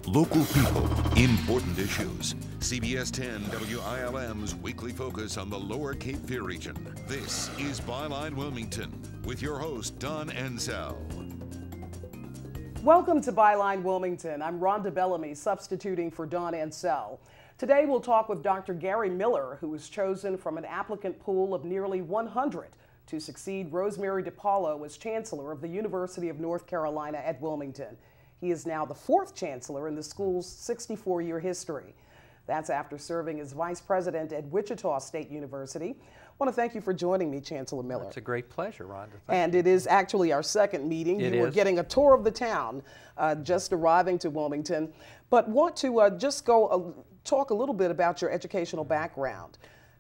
Local people, important issues. CBS 10 WILM's weekly focus on the Lower Cape Fear region. This is Byline Wilmington with your host, Don Ansell. Welcome to Byline Wilmington. I'm Rhonda Bellamy, substituting for Don Ansell. Today we'll talk with Dr. Gary Miller, who was chosen from an applicant pool of nearly 100 to succeed Rosemary DiPaolo as Chancellor of the University of North Carolina at Wilmington. He is now the fourth Chancellor in the school's 64-year history. That's after serving as Vice President at Wichita State University. I want to thank you for joining me, Chancellor Miller. It's a great pleasure, Rhonda. And it is actually our second meeting. You were getting a tour of the town, just arriving to Wilmington. But want to just go talk a little bit about your educational background.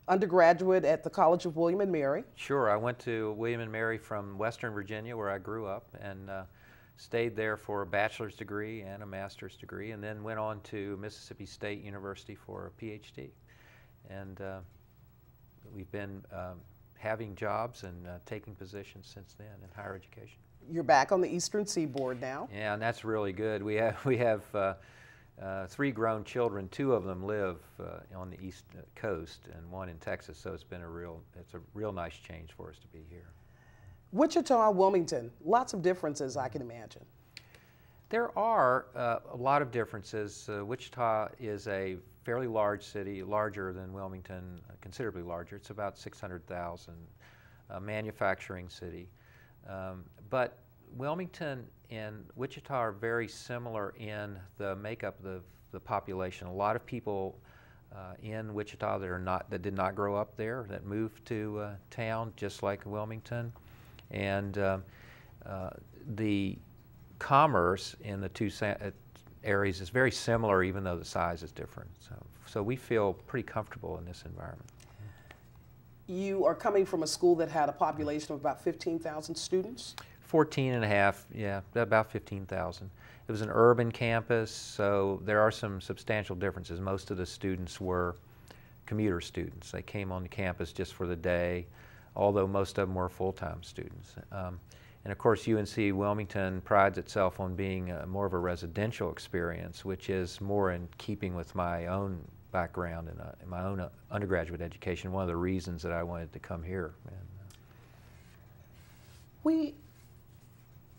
Undergraduate at the College of William & Mary. Sure, I went to William & Mary from Western Virginia, where I grew up, and stayed there for a bachelor's degree and a master's degree, and then went on to Mississippi State University for a PhD. And we've been having jobs and taking positions since then in higher education. You're back on the Eastern Seaboard now. Yeah, and that's really good. We have three grown children. Two of them live on the East Coast and one in Texas, so it's a real nice change for us to be here. Wichita, Wilmington, lots of differences, I can imagine. There are a lot of differences. Wichita is a fairly large city, larger than Wilmington, considerably larger. It's about 600,000, manufacturing city. But Wilmington and Wichita are very similar in the makeup of the population. A lot of people in Wichita that did not grow up there, that moved to town, just like Wilmington. And the commerce in the two areas is very similar, even though the size is different. So we feel pretty comfortable in this environment. You are coming from a school that had a population of about 15,000 students? 14 and a half, yeah, about 15,000. It was an urban campus, so there are some substantial differences. Most of the students were commuter students. They came on the campus just for the day, although most of them were full-time students. And of course, UNC Wilmington prides itself on being more of a residential experience, which is more in keeping with my own background and my own undergraduate education, one of the reasons that I wanted to come here. We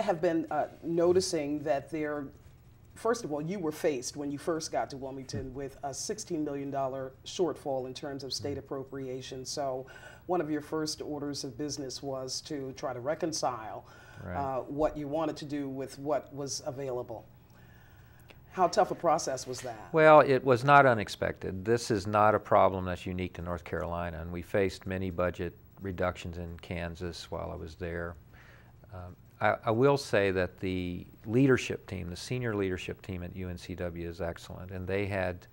have been noticing that first of all, you were faced when you first got to Wilmington with a $16 million shortfall in terms of state appropriation. So one of your first orders of business was to try to reconcile what you wanted to do with what was available. How tough a process was that? Well, it was not unexpected. This is not a problem that's unique to North Carolina, and we faced many budget reductions in Kansas while I was there. I will say that the leadership team, the senior leadership team at UNCW is excellent, and they had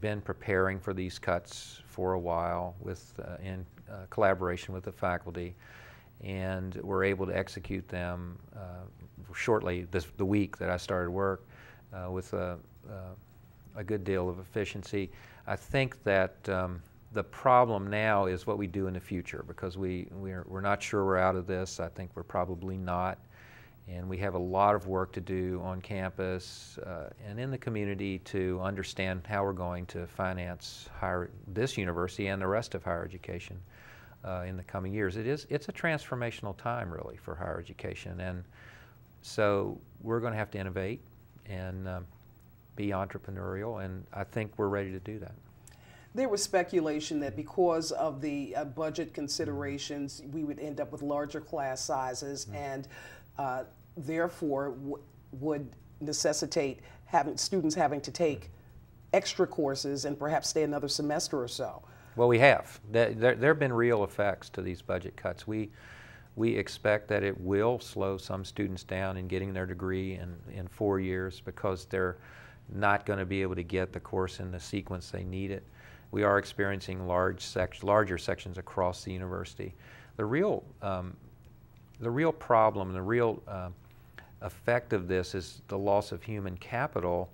been preparing for these cuts for a while in collaboration with the faculty, and were able to execute them shortly the week that I started work with a good deal of efficiency. I think that the problem now is what we do in the future, because we're not sure we're out of this. I think we're probably not. And we have a lot of work to do on campus and in the community to understand how we're going to finance this university and the rest of higher education in the coming years. It's a transformational time, really, for higher education. And so we're going to have to innovate and be entrepreneurial, and I think we're ready to do that. There was speculation that because of the budget considerations, we would end up with larger class sizes, and therefore would necessitate students having to take extra courses and perhaps stay another semester or so. Well, we have. There have been real effects to these budget cuts. We expect that it will slow some students down in getting their degree in 4 years, because they're not going to be able to get the course in the sequence they need it. We are experiencing larger sections across the university. The real problem, the real effect of this is the loss of human capital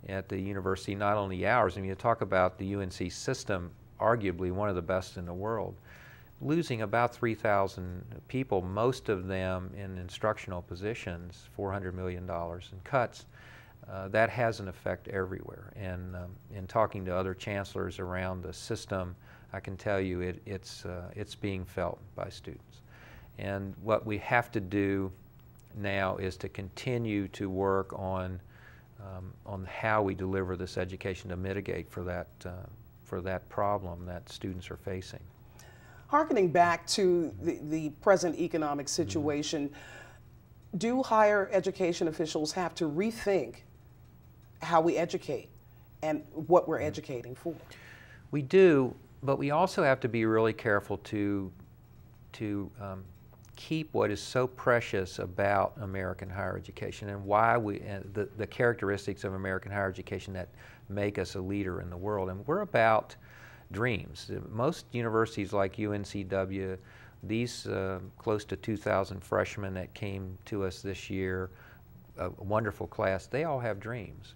at the university, not only ours. I mean, you talk about the UNC system, arguably one of the best in the world, losing about 3,000 people, most of them in instructional positions, $400 million in cuts. that has an effect everywhere. And in talking to other chancellors around the system, I can tell you it's being felt by students. And what we have to do now is to continue to work on how we deliver this education to mitigate for that problem that students are facing. Harkening back to the present economic situation, do higher education officials have to rethink how we educate and what we're educating for? We do, but we also have to be really careful to keep what is so precious about American higher education and why the characteristics of American higher education that make us a leader in the world. And we're about dreams. Most universities like UNCW, these close to 2,000 freshmen that came to us this year, a wonderful class, they all have dreams.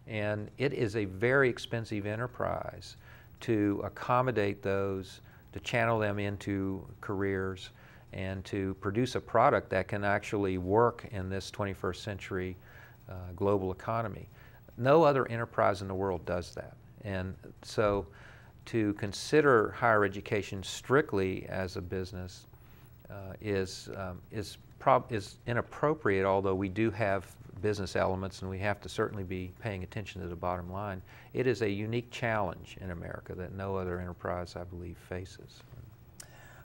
And it is a very expensive enterprise to accommodate those, to channel them into careers, and to produce a product that can actually work in this 21st century global economy. No other enterprise in the world does that. And so to consider higher education strictly as a business is inappropriate, although we do have business elements and we have to certainly be paying attention to the bottom line. It is a unique challenge in America that no other enterprise, I believe, faces.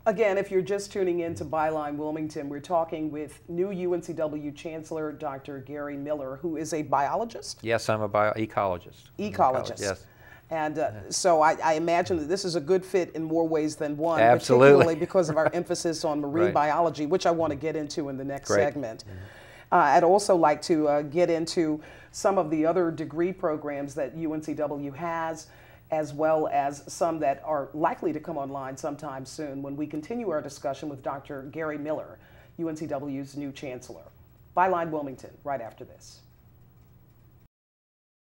Again, if you're just tuning in to Byline Wilmington, we're talking with new UNCW Chancellor Dr. Gary Miller, who is a biologist? Yes, I'm a ecologist. Ecologist. Yes. And so I imagine that this is a good fit in more ways than one, Absolutely. particularly because of our emphasis on marine Right. biology, which I want to get into in the next Great. segment. I'd also like to get into some of the other degree programs that UNCW has, as well as some that are likely to come online sometime soon when we continue our discussion with Dr. Gary Miller, UNCW's new chancellor. Byline Wilmington, right after this.